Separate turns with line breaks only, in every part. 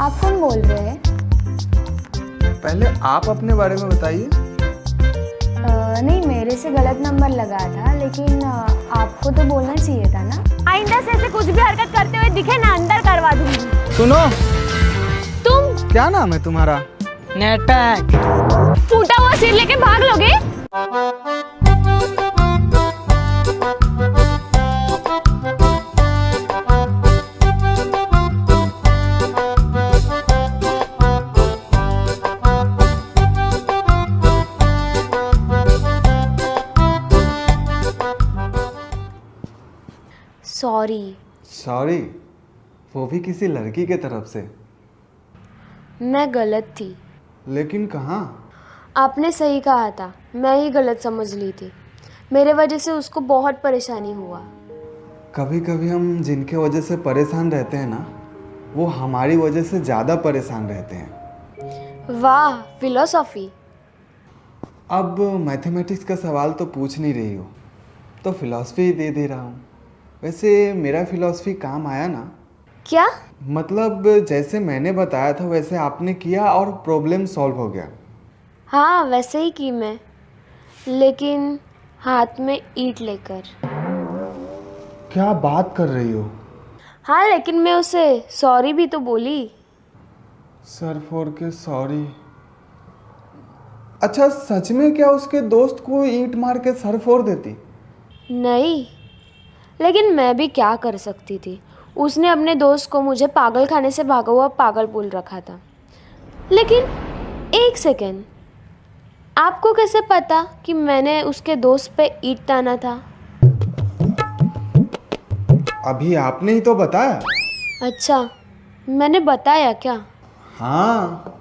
आप कौन बोल रहे हैं?
पहले आप अपने बारे में बताइए।
नहीं, मेरे से गलत नंबर लगा था, लेकिन आपको तो बोलना चाहिए था ना।
आइंदा से ऐसे कुछ भी हरकत करते हुए दिखे ना, अंदर करवा दूंगी।
सुनो,
तुम
क्या नाम है तुम्हारा?
नेटपैक।
फूटा हुआ सिर लेके भाग लोगे?
सॉरी,
वो भी किसी लड़की के तरफ से।
मैं गलत थी।
लेकिन कहाँ?
आपने सही कहा था, मैं ही गलत समझ ली थी। मेरे वजह से उसको बहुत परेशानी हुआ।
कभी कभी हम जिनके वजह से परेशान रहते हैं ना, वो हमारी वजह से ज़्यादा परेशान रहते हैं।
वाह, फिलोसॉफी।
अब मैथमेटिक्स का सवाल तो पूछ नहीं रही हो, तो फिलॉसफी ही दे रहा हूँ। वैसे मेरा फिलॉसफी काम आया ना?
क्या
मतलब जैसे मैंने बताया था वैसे आपने किया और प्रॉब्लम सॉल्व हो गया।
हाँ, वैसे ही की मैं, लेकिन हाथ में ईंट लेकर।
क्या बात कर रही हो?
हाँ, लेकिन मैं उसे सॉरी भी तो बोली।
सर फोड़ के सॉरी? अच्छा, सच में क्या उसके दोस्त को ईंट मार के सर फोड़ देती?
नहीं, लेकिन मैं भी क्या कर सकती थी। उसने अपने दोस्त को मुझे पागल खाने से भागा हुआ पागल बोल रखा था। लेकिन एक सेकेंड, आपको कैसे पता कि मैंने उसके दोस्त पे ईंट ताना था?
अभी आपने ही तो बताया।
अच्छा, मैंने बताया क्या?
हाँ।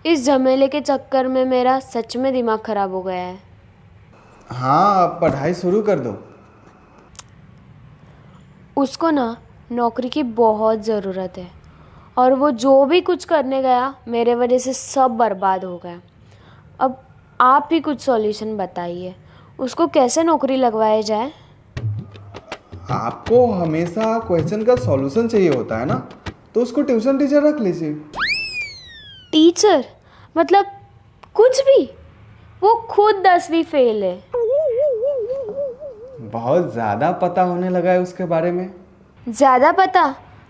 इस झमेले के चक्कर में मेरा सच में दिमाग खराब हो गया है।
हाँ, अब पढ़ाई शुरू कर दो।
उसको ना नौकरी की बहुत ज़रूरत है, और वो जो भी कुछ करने गया मेरे वजह से सब बर्बाद हो गया। अब आप ही कुछ सॉल्यूशन बताइए, उसको कैसे नौकरी लगवाया जाए?
आपको हमेशा क्वेश्चन का सॉल्यूशन चाहिए होता है ना, तो उसको ट्यूशन टीचर रख लीजिए।
टीचर? मतलब कुछ भी? वो खुद 10वीं फेल है।
बहुत ज़्यादा पता होने लगा है उसके बारे में।
ज़्यादा पता?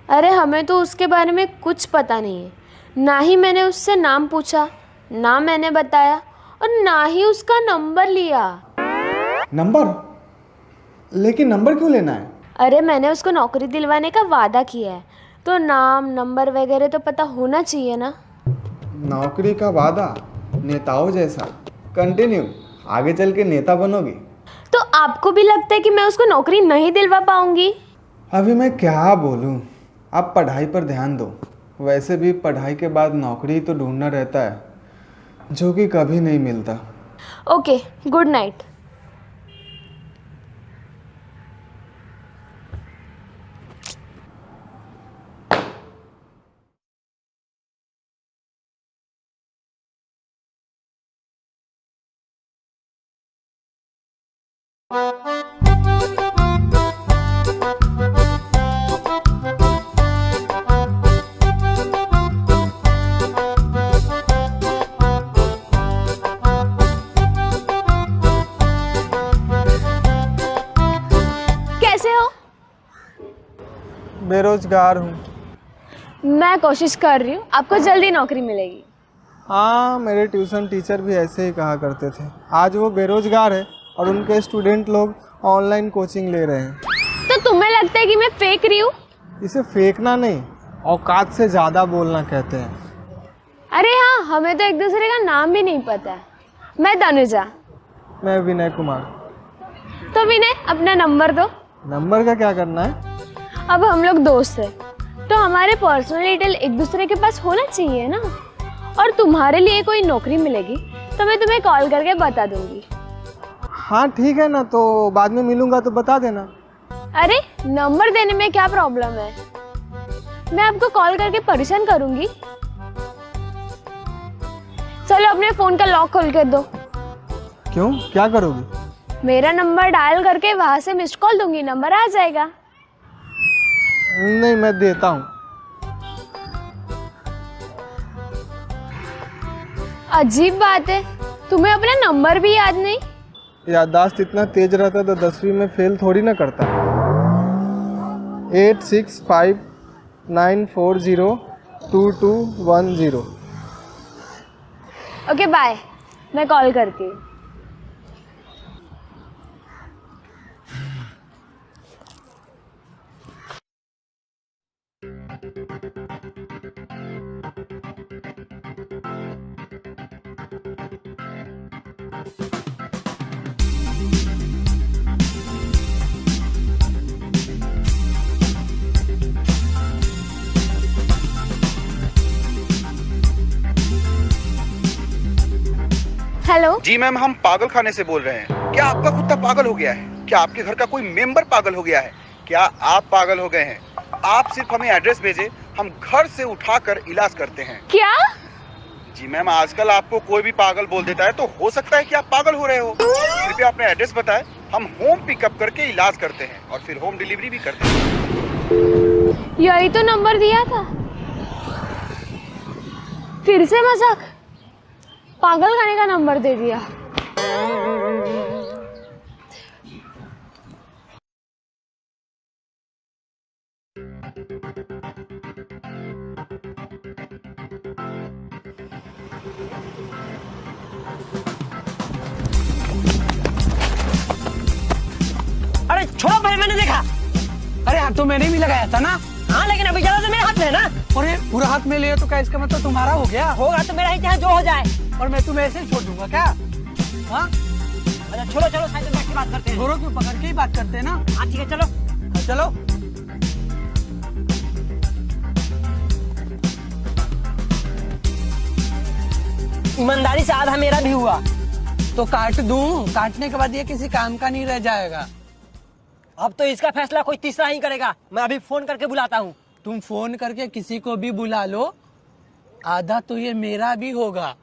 अरे हमें तो उसके बारे में कुछ पता नहीं है। ना ही मैंने उससे नाम पूछा, ना मैंने बताया, और ना ही उसका नंबर लिया।
नंबर? लेकिन नंबर क्यों लेना है?
अरे मैंने उसको नौकरी दिलवाने का वादा किया है, तो नाम नंबर वगैरह तो पता होना चाहिए ना।
नौकरी का वादा? नेताओं जैसा। कंटिन्यू, आगे चल के नेता बनोगी।
तो आपको भी लगता है कि मैं उसको नौकरी नहीं दिलवा पाऊंगी?
अभी मैं क्या बोलूं, आप पढ़ाई पर ध्यान दो। वैसे भी पढ़ाई के बाद नौकरी तो ढूंढना रहता है, जो कि कभी नहीं मिलता।
Okay, good night. कैसे हो?
बेरोजगार हूँ।
मैं कोशिश कर रही हूँ, आपको जल्दी नौकरी मिलेगी।
हाँ, मेरे ट्यूशन टीचर भी ऐसे ही कहा करते थे। आज वो बेरोजगार है और उनके स्टूडेंट लोग ऑनलाइन कोचिंग ले रहे हैं।
तो तुम्हें लगता है कि मैं फेंक रही हूँ?
इसे फेंकना नहीं, औकात से ज़्यादा बोलना कहते हैं।
अरे हाँ, हमें तो एक दूसरे का नाम भी नहीं पता है। मैं तनुजा।
मैं विनय कुमार।
तो विनय, अपना नंबर दो।
नंबर का क्या करना है?
अब हम लोग दोस्त हैं, तो हमारे पर्सनल डिटेल एक दूसरे के पास होना चाहिए ना। और तुम्हारे लिए कोई नौकरी मिलेगी तो मैं तुम्हें कॉल करके बता दूंगी।
हाँ ठीक है ना, तो बाद में मिलूंगा तो बता देना।
अरे नंबर देने में क्या प्रॉब्लम है? मैं आपको कॉल करके परेशान करूंगी? चलो अपने फोन का लॉक खोल के दो।
क्यों, क्या करोगी?
मेरा नंबर डायल करके वहां से मिस्ड कॉल दूंगी, नंबर आ जाएगा।
नहीं, मैं देता हूँ।
अजीब बात है, तुम्हें अपना नंबर भी याद नहीं।
याददाश्त इतना तेज रहता तो 10वीं में फेल थोड़ी ना करता। 8659402210।
ओके बाय, मैं कॉल करती हूँ। हेलो
जी मैम, हम पागल खाने से बोल रहे हैं। क्या आपका कुत्ता पागल हो गया है? क्या आपके घर का कोई मेंबर पागल हो गया है? क्या आप पागल हो गए हैं? आप सिर्फ हमें एड्रेस भेजें, हम घर से उठाकर इलाज करते हैं।
क्या?
जी मैम, आजकल आपको कोई भी पागल बोल देता है तो हो सकता है कि आप पागल हो रहे हो। कृपया अपने एड्रेस बताएं, हम होम पिकअप करके इलाज करते हैं और फिर होम डिलीवरी भी करते हैं।
यही तो नंबर दिया था। फिर से मजाक, पागल खाने का नंबर दे दिया।
अरे छोड़ो भाई, मैंने देखा।
अरे हाथ तो मैंने भी लगाया था ना।
हाँ लेकिन अभी ज्यादा तो मेरे हाथ में है ना।
अरे पूरा हाथ में लिया तो क्या इसका मतलब तुम्हारा हो गया?
होगा तो मेरा ही, चाहे जो हो जाए।
और मैं तुम्हें ऐसे ही छोड़ दूंगा क्या? हाँ
अच्छा छोड़ो चलो, साइड में बैठ के बात करते हैं।
छोड़ो क्यों, पकड़ के ही बात करते हैं ना।
हाँ ठीक है चलो।
हाँ, चलो।
ईमानदारी से आधा मेरा भी हुआ।
तो काट दूं, काटने के बाद ये किसी काम का नहीं रह जाएगा।
अब तो इसका फैसला कोई तीसरा ही करेगा। मैं अभी फोन करके बुलाता हूँ।
तुम फोन करके किसी को भी बुला लो, आधा तो ये मेरा भी होगा।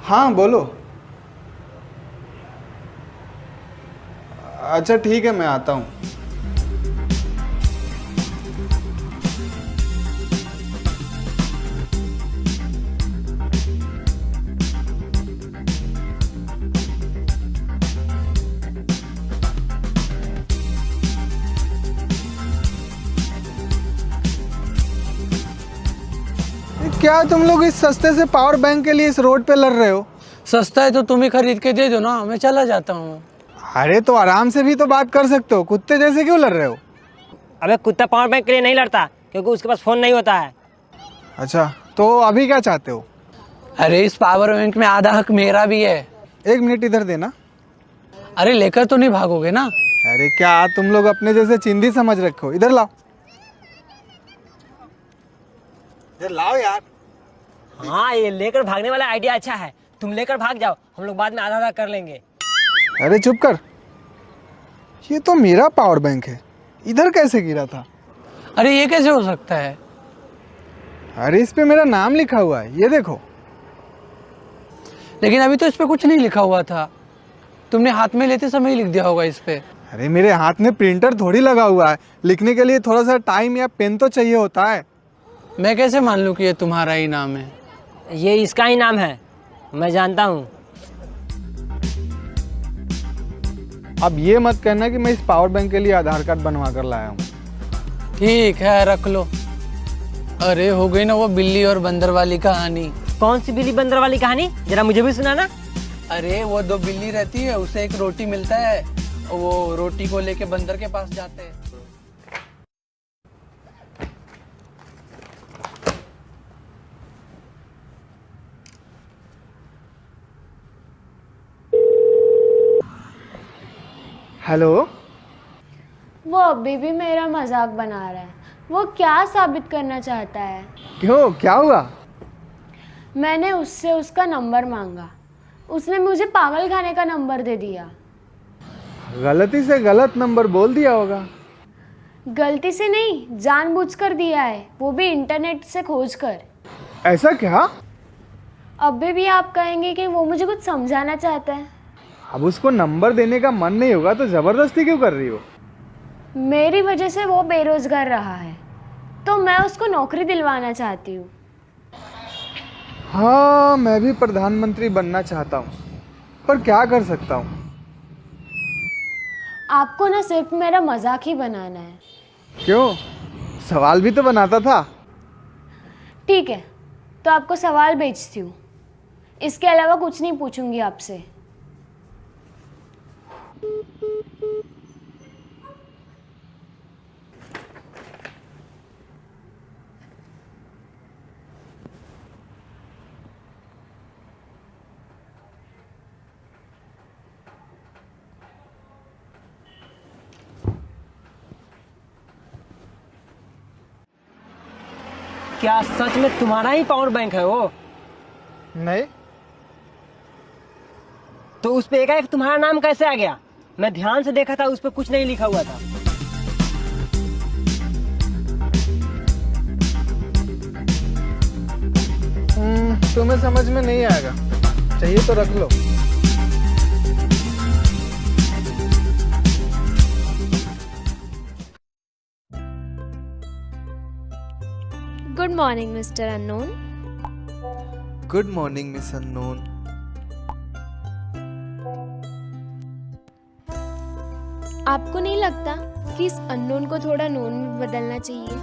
हाँ बोलो। अच्छा ठीक है, मैं आता हूँ। क्या तुम लोग इस सस्ते से पावर बैंक के लिए इस रोड पे लड़ रहे हो?
सस्ता है तो तुम ही खरीद के दे दो ना, मैं चला जाता हूँ।
अरे तो आराम से भी तो बात कर सकते हो, कुत्ते जैसे क्यों लड़ रहे हो?
अबे कुत्ता पावर बैंक के लिए नहीं लड़ता, क्योंकि उसके पास फोन नहीं होता है।
अच्छा तो अभी क्या चाहते हो?
अरे इस पावर बैंक में आधा हक मेरा भी है।
1 मिनट इधर देना।
अरे लेकर तो नहीं भागोगे ना?
अरे क्या तुम लोग अपने जैसे चिंदी समझ रखे हो? इधर लाओ, इधर लाओ यार।
हाँ ये लेकर भागने वाला आइडिया अच्छा है। तुम लेकर भाग जाओ, हम लोग बाद में आधा आधा कर लेंगे।
अरे चुप कर, ये तो मेरा पावर बैंक है, इधर कैसे गिरा था?
अरे ये कैसे हो सकता है?
अरे इस पे मेरा नाम लिखा हुआ है, ये देखो।
लेकिन अभी तो इस पे कुछ नहीं लिखा हुआ था, तुमने हाथ में लेते समय ही लिख दिया होगा इस पे।
अरे मेरे हाथ में प्रिंटर थोड़ी लगा हुआ है, लिखने के लिए थोड़ा सा टाइम या पेन तो चाहिए होता है।
मैं कैसे मान लूँ कि ये तुम्हारा ही नाम है?
ये इसका ही नाम है, मैं जानता हूँ।
अब ये मत कहना कि मैं इस पावर बैंक के लिए आधार कार्ड बनवा कर लाया हूँ।
ठीक है रख लो। अरे हो गई ना वो बिल्ली और बंदर वाली कहानी।
कौन सी बिल्ली बंदर वाली कहानी, जरा मुझे भी सुनाना।
अरे वो 2 बिल्ली रहती है, उसे एक रोटी मिलता है, वो रोटी को लेके बंदर के पास जाते हैं।
हेलो।
वो अभी भी मेरा मजाक बना रहा है। वो क्या साबित करना चाहता है?
क्यों, क्या हुआ?
मैंने उससे उसका नंबर मांगा, उसने मुझे पागल खाने का नंबर दे दिया।
गलती से गलत नंबर बोल दिया होगा।
गलती से नहीं, जानबूझकर दिया है, वो भी इंटरनेट से खोजकर।
ऐसा क्या?
अभी भी आप कहेंगे कि वो मुझे कुछ समझाना चाहता है।
अब उसको नंबर देने का मन नहीं होगा तो जबरदस्ती क्यों कर रही हो?
मेरी वजह से वो बेरोजगार रहा है तो मैं उसको नौकरी दिलवाना चाहती हूँ।
हाँ, मैं भी प्रधानमंत्री बनना चाहता हूँ, पर क्या कर सकता हूँ?
आपको ना सिर्फ मेरा मजाक ही बनाना है।
क्यों? सवाल भी तो बनाता था।
ठीक है, तो आपको सवाल भेजती हूँ, इसके अलावा कुछ नहीं पूछूंगी आपसे।
क्या सच में तुम्हारा ही पावर बैंक है वो?
नहीं।
तो उस पे एकाएक तुम्हारा नाम कैसे आ गया? मैं ध्यान से देखा था, उस पे कुछ नहीं लिखा हुआ था।
तुम्हें समझ में नहीं आएगा, चाहिए तो रख लो।
Good morning mister unknown.
Good morning miss unknown.
आपको नहीं लगता कि इस अननोन को थोड़ा नोन में बदलना चाहिए?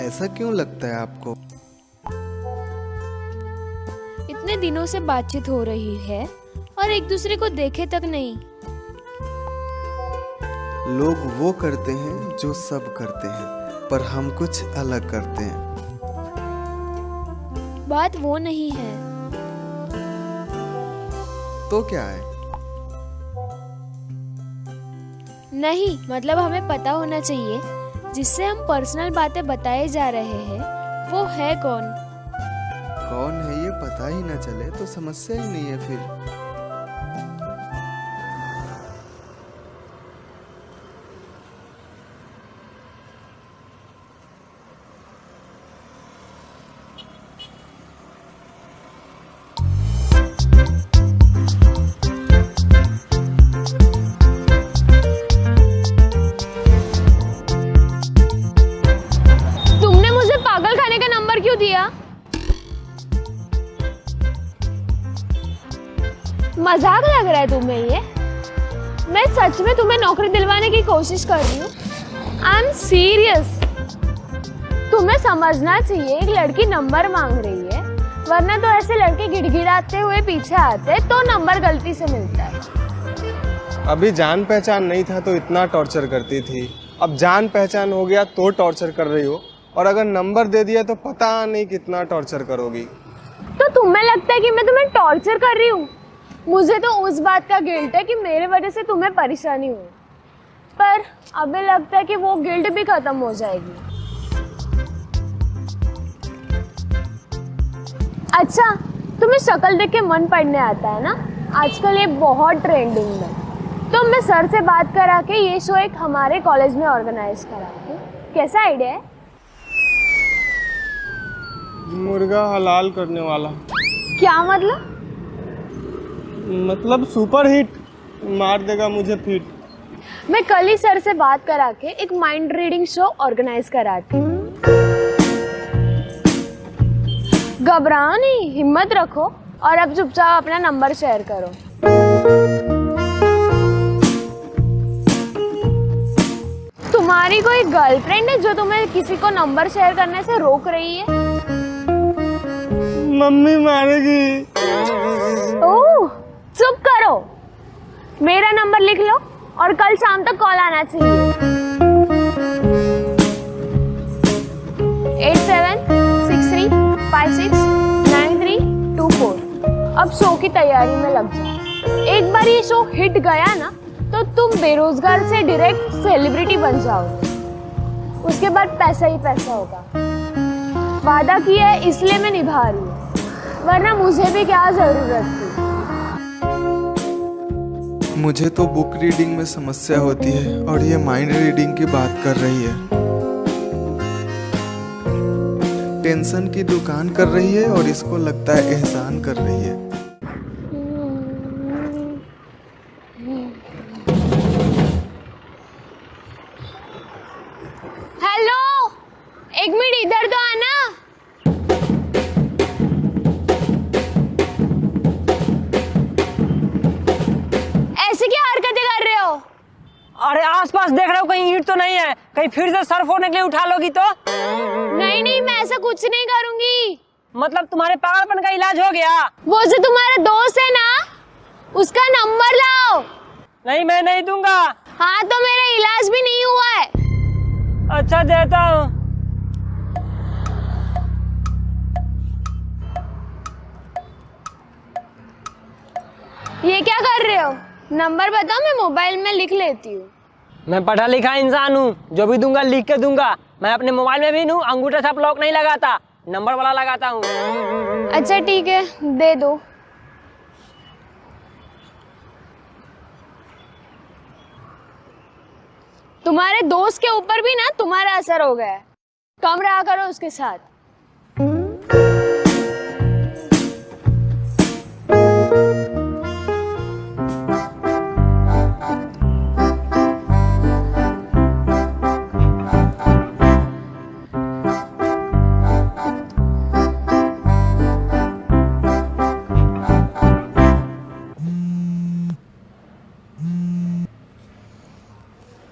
ऐसा क्यों लगता है आपको?
इतने दिनों से बातचीत हो रही है और एक दूसरे को देखे तक नहीं।
लोग वो करते हैं जो सब करते हैं, पर हम कुछ अलग करते हैं।
बात वो नहीं है।
तो क्या है?
नहीं, मतलब हमें पता होना चाहिए जिससे हम पर्सनल बातें बताए जा रहे हैं वो है कौन।
कौन है ये पता ही ना चले तो समस्या ही नहीं है फिर।
तुमने मुझे पागल खाने का नंबर क्यों दिया? मजाक लग रहा है तुम्हें ये? मैं सच में तुम्हें नौकरी दिलवाने की कोशिश कर रही हूँ। I am serious. तुम्हें समझना चाहिए, एक लड़की नंबर मांग रही है, वरना तो ऐसे लड़के गिड़गिड़ाते हुए पीछे आते तो नंबर गलती से मिलता है।
अभी जान पहचान नहीं था तो इतना टॉर्चर करती थी, अब जान पहचान हो गया तो टॉर्चर कर रही हो, और अगर नंबर दे दिया तो पता नहीं कितना टॉर्चर करोगी।
तो तुम्हें लगता है कि मैं तुम्हें टॉर्चर कर रही हूँ? मुझे तो उस बात का गिल्ट है कि मेरे वजह से तुम्हें परेशानी हुई, पर अभी लगता है कि वो गिल्ट भी खत्म हो जाएगी। अच्छा, तुम्हें शक्ल देख के मन पड़ने आता है ना? आजकल ये बहुत ट्रेंडिंग है, तो मैं सर से बात करा के ये शो एक हमारे कॉलेज में ऑर्गेनाइज कराऊंगी। कैसा आइडिया है?
मुर्गा हलाल करने वाला।
क्या मतलब?
मतलब सुपर हिट, मार देगा मुझे फिट।
मैं कल ही सर से बात करा के एक माइंड रीडिंग शो ऑर्गेनाइज कराती हूँ। घबराओ नहीं, हिम्मत रखो और अब चुपचाप अपना नंबर शेयर करो। तुम्हारी कोई गर्लफ्रेंड है जो तुम्हें किसी को नंबर शेयर करने से रोक रही है?
मम्मी मारेगी।
ओह, चुप करो। मेरा नंबर लिख लो और कल शाम तक कॉल आना चाहिए। 8763569324। अब शो की तैयारी में लग जाओ। एक बार ये शो हिट गया ना तो तुम बेरोजगार से डायरेक्ट सेलिब्रिटी बन जाओगे। उसके बाद पैसा ही पैसा होगा। वादा किया है इसलिए मैं निभा रही हूँ, वरना मुझे भी क्या जरूरत थी।
मुझे तो बुक रीडिंग में समस्या होती है और ये माइंड रीडिंग की बात कर रही है। टेंशन की दुकान कर रही है और इसको लगता है एहसान कर रही है।
आसपास देख रहा हूँ कहीं ईंट तो नहीं है, कहीं फिर से सर फोड़ने के लिए उठा लोगी तो?
नहीं नहीं, मैं ऐसा कुछ नहीं करूंगी।
मतलब तुम्हारे पागलपन का इलाज हो गया?
वो जो तुम्हारा दोस्त है ना, उसका नंबर लाओ।
नहीं, मैं नहीं दूंगा।
हाँ तो मेरा इलाज भी नहीं हुआ है।
अच्छा, देता हूँ।
ये क्या कर रहे हो? नंबर बताओ, मैं मोबाइल में लिख लेती हूँ।
मैं पढ़ा लिखा इंसान हूँ, जो भी दूंगा लिख के दूंगा। मैं अपने मोबाइल में भी अंगूठा छाप लॉक नहीं लगाता, नंबर वाला लगाता हूँ।
अच्छा ठीक है, दे दो। तुम्हारे दोस्त के ऊपर भी ना तुम्हारा असर हो गया है। कम रहा करो उसके साथ।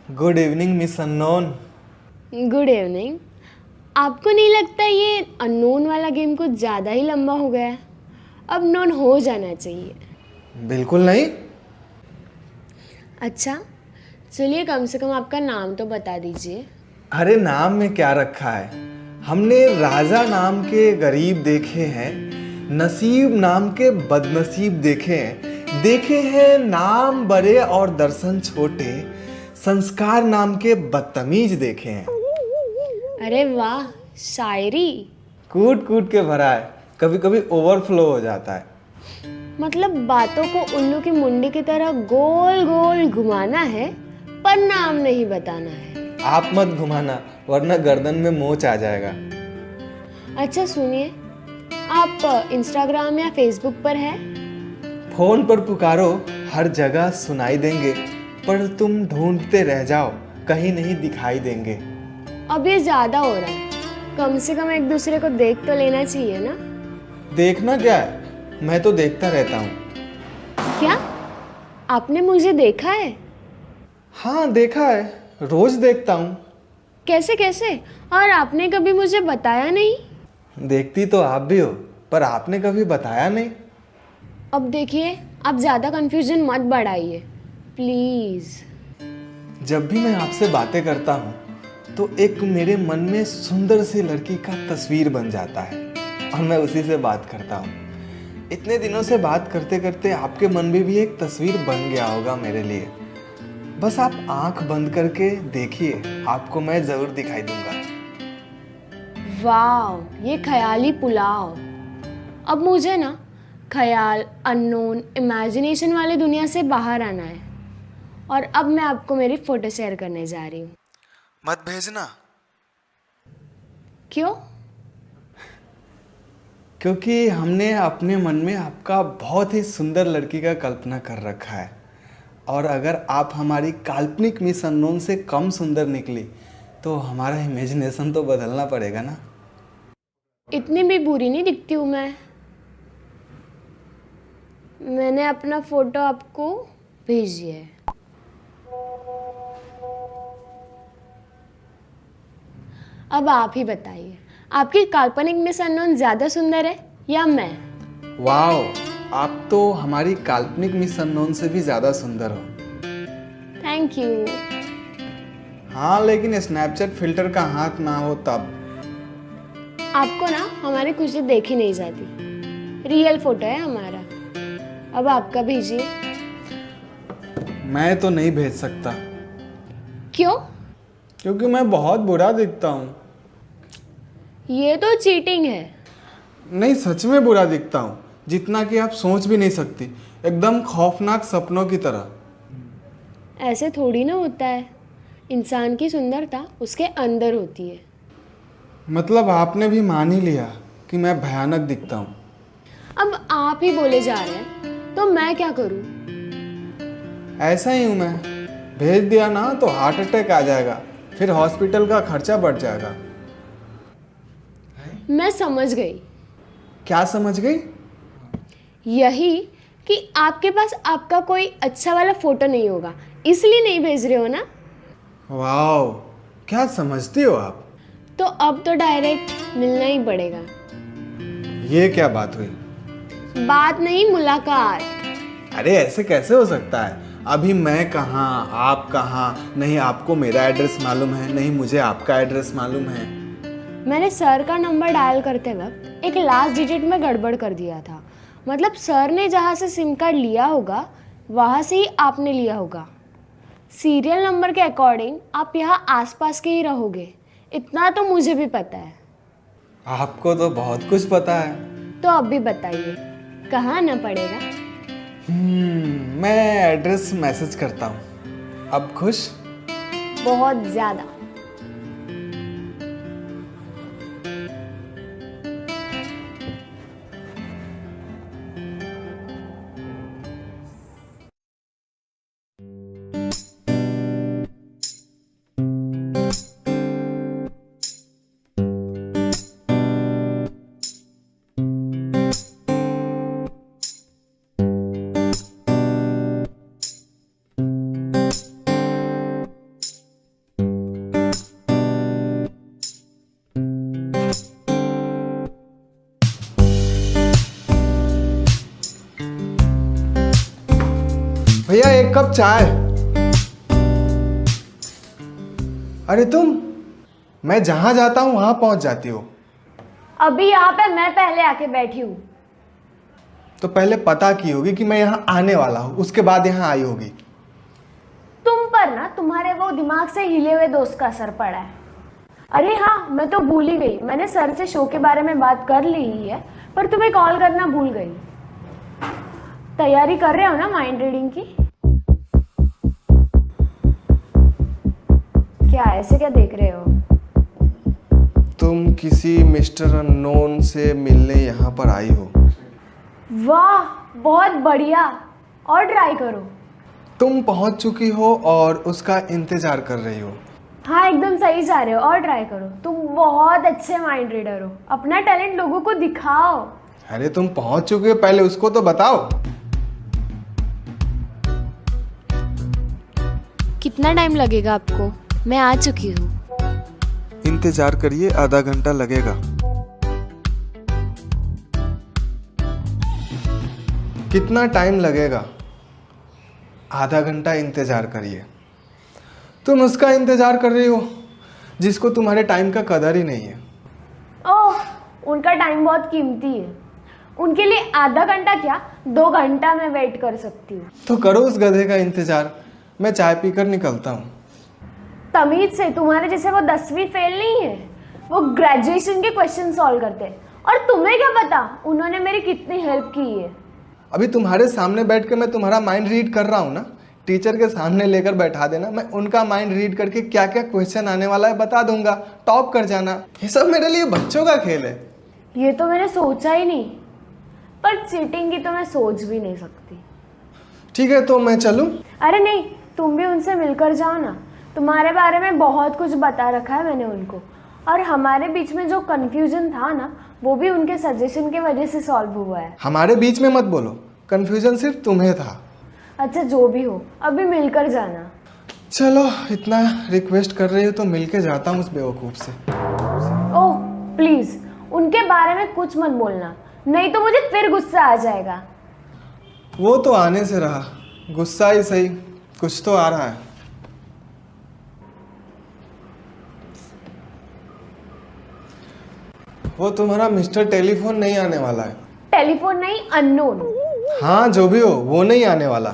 Good evening miss unknown.
Good evening. आपको नहीं लगता ये अननोन वाला गेम कुछ ज़्यादा ही लंबा हो गया है? अब नोन हो जाना चाहिए।
बिल्कुल नहीं।
अच्छा चलिए, कम से कम आपका नाम तो बता दीजिए।
अरे नाम में क्या रखा है, हमने राजा नाम के गरीब देखे हैं, नसीब नाम के बदनसीब देखे हैं नाम बड़े और दर्शन छोटे, संस्कार नाम के बदतमीज देखे हैं।
अरे वाह, शायरी।
कूट कूट के भरा है, कभी कभी ओवरफ्लो हो जाता है।
मतलब बातों को उल्लू की मुंडी की तरह गोल गोल घुमाना है, पर नाम नहीं बताना है।
आप मत घुमाना, वरना गर्दन में मोच आ जाएगा।
अच्छा सुनिए, आप इंस्टाग्राम या फेसबुक पर है?
फोन पर पुकारो, हर जगह सुनाई देंगे, पर तुम ढूंढते रह जाओ, कहीं नहीं दिखाई देंगे।
अब ये ज्यादा हो रहा है, कम से कम एक दूसरे को देख तो लेना चाहिए ना।
देखना क्या है, मैं तो देखता रहता हूँ।
क्या आपने मुझे देखा है?
हाँ देखा है, रोज देखता हूँ।
कैसे कैसे? और आपने कभी मुझे बताया नहीं।
देखती तो आप भी हो, पर आपने कभी बताया नहीं।
अब देखिए, आप ज्यादा कंफ्यूजन मत बढ़ाइए प्लीज।
जब भी मैं आपसे बातें करता हूँ तो एक मेरे मन में सुंदर सी लड़की का तस्वीर बन जाता है और मैं उसी से बात करता हूँ। इतने दिनों से बात करते करते आपके मन में भी एक तस्वीर बन गया होगा मेरे लिए। बस आप आंख बंद करके देखिए, आपको मैं जरूर दिखाई दूंगा।
वाह, ये ख्याली पुलाव। अब मुझे ना ख्याल, अननोन, इमेजिनेशन वाली दुनिया से बाहर आना है, और अब मैं आपको मेरी फोटो शेयर करने जा रही हूँ।
मत भेजना।
क्यों?
क्योंकि हमने अपने मन में आपका बहुत ही सुंदर लड़की का कल्पना कर रखा है, और अगर आप हमारी काल्पनिक मिस अननोन से कम सुंदर निकली तो हमारा इमेजिनेशन तो बदलना पड़ेगा ना।
इतनी भी बुरी नहीं दिखती हूँ मैं। मैंने अपना फोटो आपको भेजी है। अब आप ही बताइए, आपकी काल्पनिक मिस अननोन ज्यादा सुंदर है या मैं?
वाओ, आप तो हमारी काल्पनिक मिस अननोन से भी ज़्यादा सुंदर हो।
Thank you.
हाँ, लेकिन स्नैपचैट फिल्टर का हाथ ना हो तब।
आपको ना हमारी खुशी देखी नहीं जाती, रियल फोटो है हमारा। अब आपका भेजिए।
मैं तो नहीं भेज सकता।
क्यों?
क्योंकि मैं बहुत बुरा दिखता हूँ।
ये तो चीटिंग है।
नहीं, सच में बुरा दिखता हूँ, जितना कि आप सोच भी नहीं सकती, एकदम खौफनाक सपनों की तरह।
ऐसे थोड़ी ना होता है, इंसान की सुंदरता उसके अंदर होती है।
मतलब आपने भी मान ही लिया कि मैं भयानक दिखता हूँ।
अब आप ही बोले जा रहे हैं तो मैं क्या करूं?
ऐसा ही हूँ मैं, भेज दिया ना तो हार्ट अटैक आ जाएगा, फिर हॉस्पिटल का खर्चा बढ़ जाएगा।
मैं समझ गई।
क्या समझ गई?
यही कि आपके पास आपका कोई अच्छा वाला फोटो नहीं होगा, इसलिए नहीं भेज रहे हो ना।
वाओ, क्या समझती हो आप।
तो अब तो डायरेक्ट मिलना ही पड़ेगा।
ये क्या बात हुई?
बात नहीं, मुलाकात।
अरे ऐसे कैसे हो सकता है? अभी मैं कहाँ, आप कहाँ, नहीं आपको मेरा एड्रेस मालूम है, नहीं मुझे आपका एड्रेस मालूम है।
मैंने सर का नंबर डायल करते वक्त एक लास्ट डिजिट में गड़बड़ कर दिया था। मतलब सर ने जहाँ से सिम कार्ड लिया होगा वहाँ से ही आपने लिया होगा। सीरियल नंबर के अकॉर्डिंग आप यहाँ आसपास के ही रहोगे, इतना तो मुझे भी पता है।
आपको तो बहुत कुछ पता है।
तो अब भी बताइए, कहाँ आना पड़ेगा?
मैं एड्रेस मैसेज करता हूँ। अब खुश?
बहुत ज़्यादा।
भैया एक कप चाय। अरे तुम, मैं जहां जाता हूं वहां पहुंच जाती हो।
अभी यहाँ पे मैं पहले आके बैठी हूँ।
तो पहले पता की होगी कि मैं यहां आने वाला हूं, उसके बाद यहां आई होगी।
तुम पर ना तुम्हारे वो दिमाग से हिले हुए दोस्त का असर पड़ा है। अरे हाँ, मैं तो भूल ही गई, मैंने सर से शो के बारे में बात कर ली ही है, पर तुम्हें कॉल करना भूल गई। तैयारी कर रहे हो ना माइंड रीडिंग की? क्या ऐसे क्या देख रहे हो?
तुम किसी मिस्टर अननोन से मिलने यहाँ पर आई हो।
वाह, बहुत बढ़िया, और ट्राई करो।
तुम पहुँच चुकी हो और उसका इंतजार कर रही हो।
हाँ, एकदम सही जा रहे हो, और ट्राई करो। तुम बहुत अच्छे माइंड रीडर हो, अपना टैलेंट लोगों को दिखाओ।
अरे तुम पहुँच चुके हो, पहले उसको तो बताओ।
कितना टाइम लगेगा आपको? मैं आ चुकी हूँ।
इंतजार करिए, आधा घंटा लगेगा।
कितना टाइम लगेगा? आधा घंटा इंतजार करिए। तुम उसका इंतजार कर रही हो जिसको तुम्हारे टाइम का कदर ही नहीं है।
ओह, उनका टाइम बहुत कीमती है। उनके लिए आधा घंटा क्या, 2 घंटा मैं वेट कर सकती हूँ।
तो करो उस गधे का इंतजार, मैं चाय पीकर निकलता हूँ।
तमीज से, तुम्हारे जैसे वो 10वीं फेल नहीं है, वो ग्रेजुएशन के क्वेश्चन सॉल्व करते हैं। और तुम्हें क्या पता उन्होंने मेरी कितनी हेल्प की है।
अभी तुम्हारे सामने बैठ के मैं तुम्हारा माइंड रीड कर रहा हूँ ना। टीचर के सामने लेकर बैठा देना, मैं उनका माइंड रीड करके क्या क्या क्वेश्चन आने वाला है बता दूंगा, टॉप कर जाना। ये सब मेरे लिए बच्चों का खेल है।
ये तो मैंने सोचा ही नहीं, पर चीटिंग की तो मैं सोच भी नहीं सकती।
ठीक है, तो मैं चलूँ?
अरे नहीं, तुम भी उनसे मिलकर जाओ ना। तुम्हारे बारे में बहुत कुछ बता रखा है मैंने उनको, और हमारे बीच में जो कन्फ्यूजन था ना, वो भी उनके सजेशन की वजह से सॉल्व हुआ है।
हमारे बीच में मत बोलो, कन्फ्यूजन सिर्फ तुम्हें था।
अच्छा, जो भी हो, अभी मिलकर जाना।
चलो, इतना रिक्वेस्ट कर रही हो तो मिलके जाता हूँ उस बेवकूफ़ से।
ओह प्लीज, उनके बारे में कुछ मत बोलना, नहीं तो मुझे फिर गुस्सा आ जाएगा।
वो तो आने से रहा, गुस्सा ही सही, कुछ तो आ रहा है। वो तुम्हारा मिस्टर टेलीफोन नहीं आने वाला है।
टेलीफोन नहीं, अननोन।
हाँ, जो भी हो, वो नहीं आने वाला।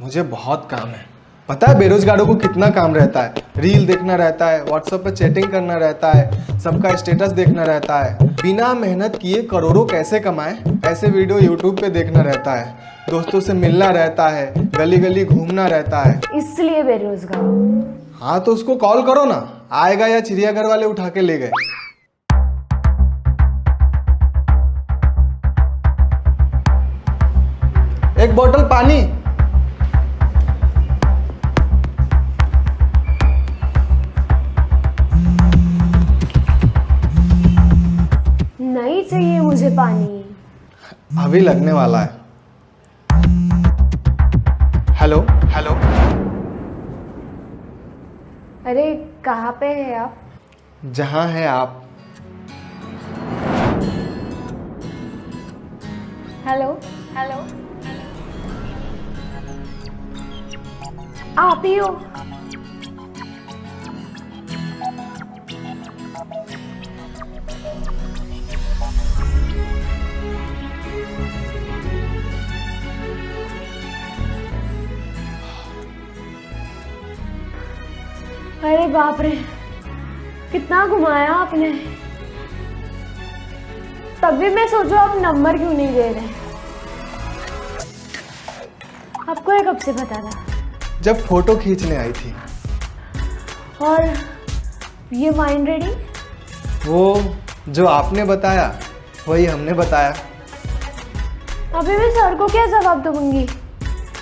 मुझे बहुत काम है। पता है बेरोजगारों को कितना काम रहता है? रील देखना रहता है, व्हाट्सएप पे चैटिंग करना रहता है, सबका स्टेटस देखना रहता है। बिना मेहनत किए करोड़ों कैसे कमाए, ऐसे वीडियो यूट्यूब पे देखना रहता है, दोस्तों से मिलना रहता है, गली गली घूमना रहता है।
इसलिए बेरोजगार।
हाँ, तो उसको कॉल करो ना, आएगा या चिड़ियाघर वाले उठा के ले गए। एक बोतल पानी।
नहीं चाहिए मुझे पानी।
अभी लगने वाला है। Hello hello.
अरे कहाँ पे है आप?
जहाँ है आप।
हेलो हेलो, आप ही हो? अरे बाप रे, कितना घुमाया आपने। तब भी मैं सोचूं आप नंबर क्यों नहीं दे रहे। आपको ये कब से पता था?
जब फोटो खींचने आई थी।
और ये माइंड रीडिंग?
वो जो आपने बताया वही हमने बताया।
अभी मैं सर को क्या जवाब दूंगी?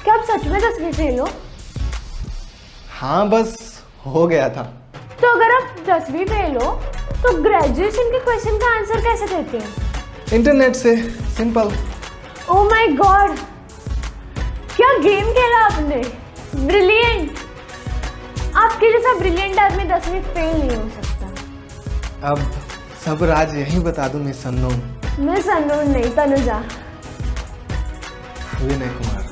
क्या आप सच में 10वीं फेल हो?
हाँ बस हो गया था।
तो अगर आप 10वीं फेल हो तो ग्रेजुएशन के क्वेश्चन का आंसर कैसे देते हैं?
इंटरनेट से, सिंपल।
ओह माय गॉड, क्या गेम खेला आपने। ब्रिलियंट। आपके जैसा ब्रिलियंट आदमी 10वीं फेल नहीं हो सकता।
अब सब राज यही बता दूं मिस अननोन।
मिस अननोन नहीं, तनुजा।
विनय कुमार।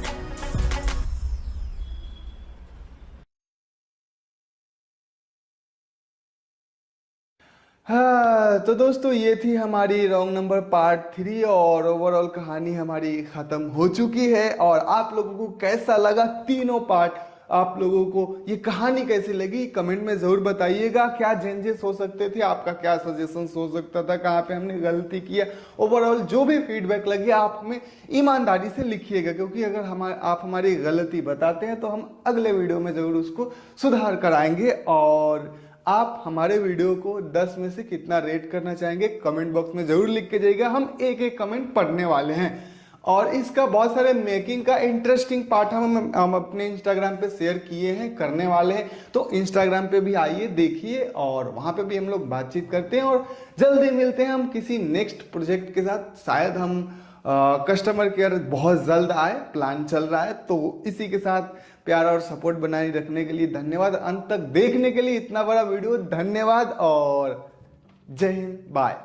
हाँ तो दोस्तों ये थी हमारी रॉन्ग नंबर पार्ट 3 और ओवरऑल कहानी हमारी खत्म हो चुकी है। और आप लोगों को कैसा लगा तीनों पार्ट? आप लोगों को ये कहानी कैसी लगी कमेंट में जरूर बताइएगा। क्या चेंजेस हो सकते थे, आपका क्या सजेशन हो सकता था, कहाँ पे हमने गलती किया। ओवरऑल जो भी फीडबैक लगे आप हमें ईमानदारी से लिखिएगा, क्योंकि अगर आप हमारी गलती बताते हैं तो हम अगले वीडियो में जरूर उसको सुधार कराएंगे। और आप हमारे वीडियो को 10 में से कितना रेट करना चाहेंगे कमेंट बॉक्स में जरूर लिख के जाइएगा। हम एक एक कमेंट पढ़ने वाले हैं और इसका बहुत सारे मेकिंग का इंटरेस्टिंग पार्ट हम अपने इंस्टाग्राम पे शेयर किए हैं, करने वाले हैं। तो इंस्टाग्राम पे भी आइए, देखिए और वहां पे भी हम लोग बातचीत करते हैं। और जल्दी मिलते हैं हम किसी नेक्स्ट प्रोजेक्ट के साथ। शायद हम कस्टमर केयर बहुत जल्द आए, प्लान चल रहा है। तो इसी के साथ प्यार और सपोर्ट बनाए रखने के लिए धन्यवाद। अंत तक देखने के लिए इतना बड़ा वीडियो धन्यवाद और जय हिंद, बाय।